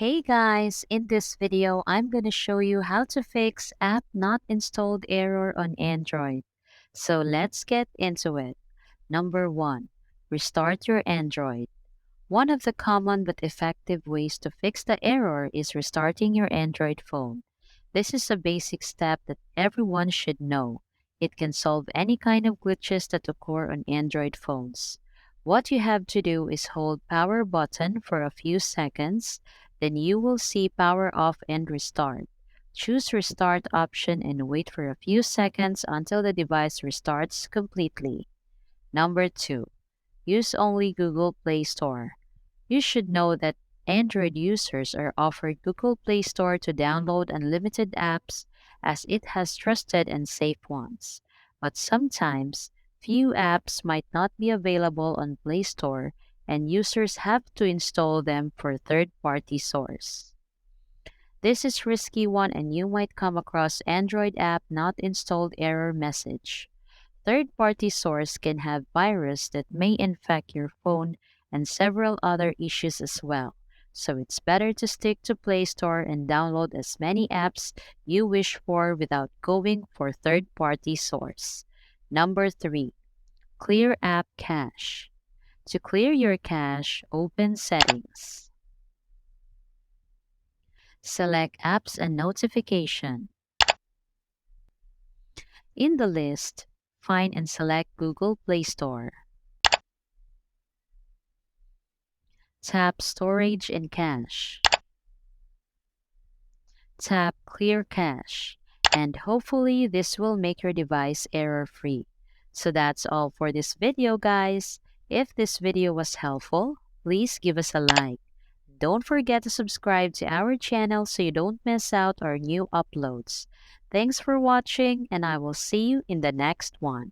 Hey guys, in this video, I'm going to show you how to fix app not installed error on Android. So let's get into it. Number 1. Restart your Android. One of the common but effective ways to fix the error is restarting your Android phone. This is a basic step that everyone should know. It can solve any kind of glitches that occur on Android phones. What you have to do is hold power button for a few seconds, then you will see power off and restart. Choose restart option and wait for a few seconds until the device restarts completely. Number 2. Use only Google Play Store. You should know that Android users are offered Google Play Store to download unlimited apps as it has trusted and safe ones. But sometimes, few apps might not be available on Play Store and users have to install them for third-party source. This is risky one and you might come across Android app not installed error message. Third-party source can have virus that may infect your phone and several other issues as well. So it's better to stick to Play Store and download as many apps you wish for without going for third-party source. Number 3. Clear app cache. To clear your cache, open Settings. Select Apps and Notification. In the list, find and select Google Play Store. Tap Storage and Cache. Tap Clear Cache. And hopefully this will make your device error-free. So that's all for this video, guys. If this video was helpful, please give us a like. Don't forget to subscribe to our channel so you don't miss out our new uploads. Thanks for watching and I will see you in the next one.